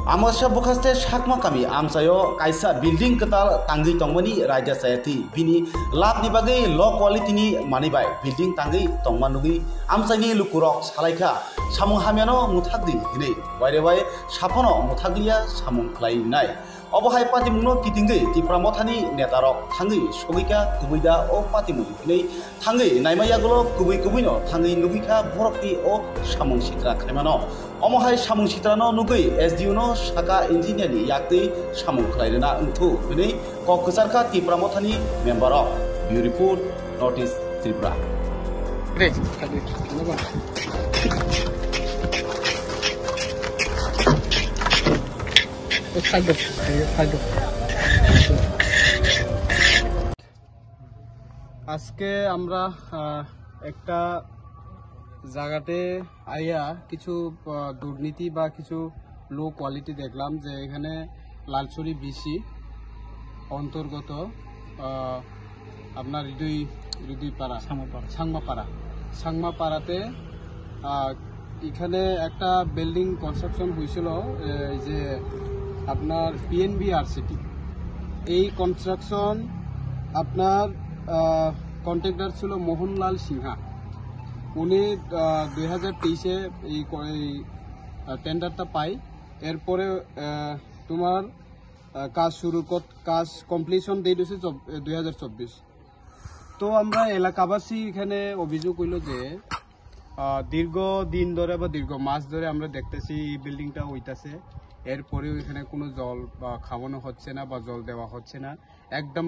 Amasya bukaste sakma kami amsayo kaisa building ketal tanggi tongmani raja sayati bini lab ni bagai low quality ni manibai building tanggi tongmanugi amsani lukurok salaika samung hamyano muthagdi hine wairewai sapono muthaglia samung klai nai obohai patimungno kitinggai tipramothani netarok tanggi sogika kubuida o patimu hine tanggi naimayagulo kubuino tanggi nugika borokti o samung sitra khaimano omohai samung sitrano nugui SDU no saka engineer ni yakti samung khlairena unthu bini kok kesarka tipramothani member of beautiful notice Tripura. Great. আজকে আমরা একটা জায়গাতে আইয়া কিছু দুর্নীতি বা কিছু low quality দেখলাম যে এখানে লালচুরি বিসি অন্তর্গত আপনার হৃদয়পাড়া সাংমাপাড়াতে এখানে একটা বিল্ডিং কনস্ট্রাকশন হয়েছিল যে আপনার পিএনবি আরসিটি এই কনস্ট্রাকশন আপনার কন্ট্রাক্টর ছিল মোহনলাল সিনহা উনি 2023-এ এই টেন্ডারটা পাই এরপরে তোমার কাজ কমপ্লিশন ডেট হচ্ছে 2024 তো আমরা এলাকাবাসী এখানে অভিযোগ হইল যে দীর্ঘ দিন ধরে বা দীর্ঘ মাস ধরে আমরা দেখতেছি এই বিল্ডিংটা হইতাছে এরপরেও এখানে কোনো জল বা খাওয়ানো হচ্ছে না বা জল দেওয়া হচ্ছে না একদম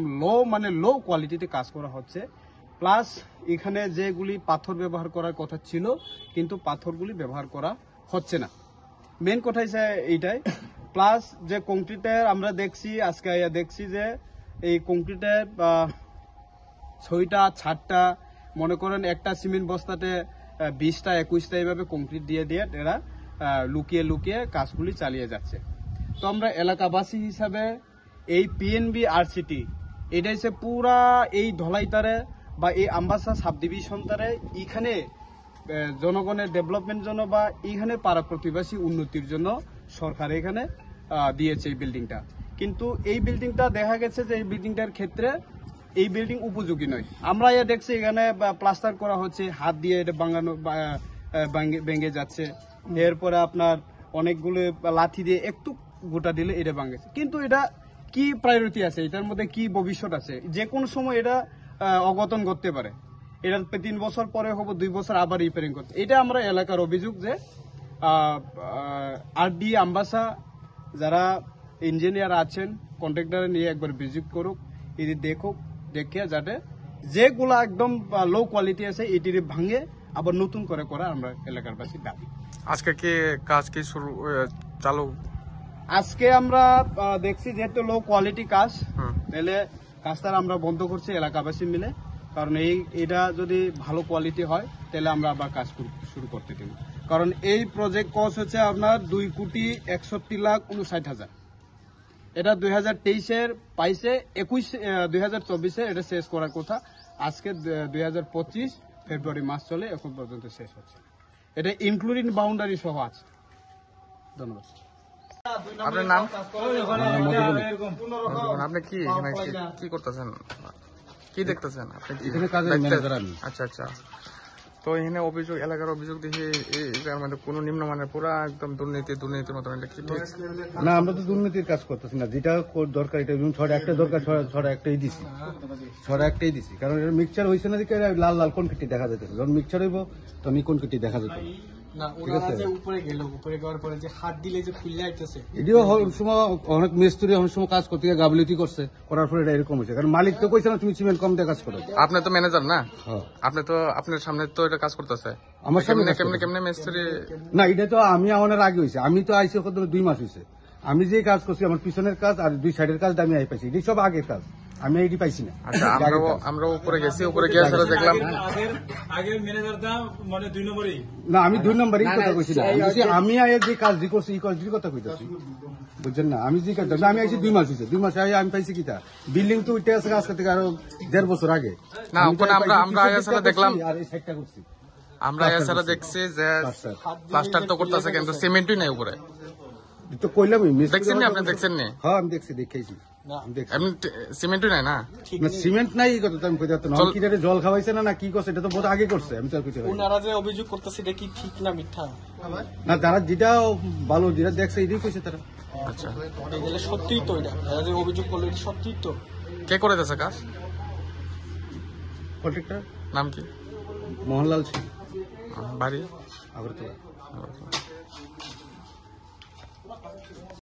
লো কোয়ালিটিতে কাজ করা হচ্ছে প্লাস এখানে যেগুলি পাথর ব্যবহার করার কথা ছিল কিন্তু পাথরগুলি ব্যবহার করা হচ্ছে না মেন কথা হচ্ছে এইটাই প্লাস যে কংক্রিটের আমরা দেখছি আজকে দেখছি যে এই কংক্রিটের 6টা 7টা মনে করেন একটা সিমেন্ট বস্তাতে 20টা 21টা এইভাবে কংক্রিট দিয়ে এরা লুকিয়ে কাজগুলি চালিয়ে যাচ্ছে তো আমরা এলাকাবাসী হিসাবে এই পিএনবি আরসিটি এটা হচ্ছে পুরা এই ধলাইতারে বা এই আম্বাসা সাব ডিভিশন তারে এখানে জনগণের ডেভেলপমেন্ট জন্য বা এখানে পাড়া প্রতিবেশী উন্নতির জন্য সরকার এখানে দিয়েছে এই বিল্ডিংটা কিন্তু এই বিল্ডিংটা দেখা গেছে যে এই বিল্ডিংটার ক্ষেত্রে এই বিল্ডিং উপযোগী নয় আমরা দেখছি এখানে প্লাস্টার করা হচ্ছে হাত দিয়ে এটা ভেঙে যাচ্ছে এরপরে আপনার অনেকগুলো লাঠি দিয়ে একটু গোটা দিলে এটা ভাঙেছে কিন্তু এটা কি প্রায়োরিটি আছে এটার মধ্যে কি ভবিষ্যৎ আছে যে কোনো সময় এটা অঘটন করতে পারে এটা 3 বছর পরে হবো 2 বছর আবার রিপেয়ারিং করতে এটা আমরা এলাকার অভিযোগ যে আরডি আম্বাসা যারা ইঞ্জিনিয়ার আছেন কন্ট্রাক্টর নিয়ে একবার ভিজিট করুক এটি দেখে যাতে যেগুলা একদম লো কোয়ালিটি আছে এটি ভাঙে আবার নতুন করে করা আমরা এলাকার বাসী দাবি আজকে কি কাজ কি শুরু চালু আজকে আমরা দেখছি যেহেতু লো কোয়ালিটি কাজ তাহলে কাজটা আমরা বন্ধ করছি এলাকাবাসী মিলে কারণ এটা যদি ভালো কোয়ালিটি হয় তাহলে আমরা আবার কাজ শুরু করতে দেব কারণ এই প্রজেক্ট কস্ট হচ্ছে আপনার 2,61,59,000 এটা 2023-এর পাইছে 2024-এ এটা শেষ করার কথা আজকে 2025 ফেব্রুয়ারি মাস চলে এখন পর্যন্ত শেষ হচ্ছে এটা ইনক্লুডিং বাউন্ডারি সহ আছে ধন্যবাদ আপনার নাম আপনি কি করতেছেন কি দেখতেছেন আচ্ছা তো এখানে অভিযোগ এলাকার অভিযোগ দেখি মানে কোন নিম্নমানের পুরা একদম দুর্নীতির মতন এটা কি ঠিক না আমরা তো দুর্নীতির কাজ করতেছি না যেটা দরকার এটা ছড়া একটা দরকার ছড়া একটাই দিছি কারণ এটা মিক্সচার হয়েছে না দিকে লাল লাল কোন কেটে দেখা যেত যখন মিক্সচার হইব তখন কোন কেটে দেখা যেত অনেক মিস্ত্রি অনেক সময় কাজ করতে গিয়ে গাফিলতি করছে করার পরে এটা এরকম হয়েছে কারণ মালিক তো কইছে না তুমি সিমেন্ট কম দিয়ে কাজ করো আপনি তো ম্যানেজার না আপনি তো আপনার সামনে তো এটা কাজ করতেছে আমার সামনে কেমনে মিস্ত্রি না এটা তো আমি আমার আগে হয়েছে আমি তো আইসি 2 মাস হয়েছে আমি যে কাজ করছি আমার পিছনের কাজ আর 2 সাইডের কাজ আমি আই পাইছি এটি সব আগের কাজ আমি এটি পাইছি না আচ্ছা আমরা উপরে গেছি উপরে গিয়ে আসলে দেখলাম আগের ম্যানেজারটা মানে 2 নম্বরই না আমি 2 নম্বরই কথা কইছি না আমি আগে যে কাজ করছি এই কাজের কথা কইতাছি বুঝছেন না আমি যে কাজ আমি আইছি 2 মাস হইছে 2 মাস আগে আমি পাইছি কিটা বিল্ডিং তো উঠে আছে কাজ করতে আরো 1.5 বছর আগে না ওখানে আমরা আসলে দেখলাম আর এই সাইডটা করছি আমরা আসলে দেখছি যে প্লাস্টার তো করতেছে কিন্তু সিমেন্টই নাই উপরে তো কইলামই মিস্ত্রি দেখছেন নি আপনি দেখছেন নি হ্যাঁ আমি দেখছি দেখেছি আমি দেখছি এমনি সিমেন্টই নাই না না সিমেন্ট নাই এই কথা তো আমি কইতে পারতাম না কি এটা জল খাওয়াইছে না কি করছে এটা তো বহুত আগে করছে আমি তো আর কইতে পারি না। ওনারা যে অভিযোগ করতেছে এটা কি ঠিক না মিথ্যা না তারা যেটা ভালো যেটা দেখছে এটাই কইছে তারা আচ্ছা এগুলো সত্যিই তো এটা এরা যে অভিযোগ করলো এটা সত্যিই তো কে করে দিয়েছে কাজ কন্ট্রাক্টর নাম কি মোহনলাল সিং বাড়ি আগরতলা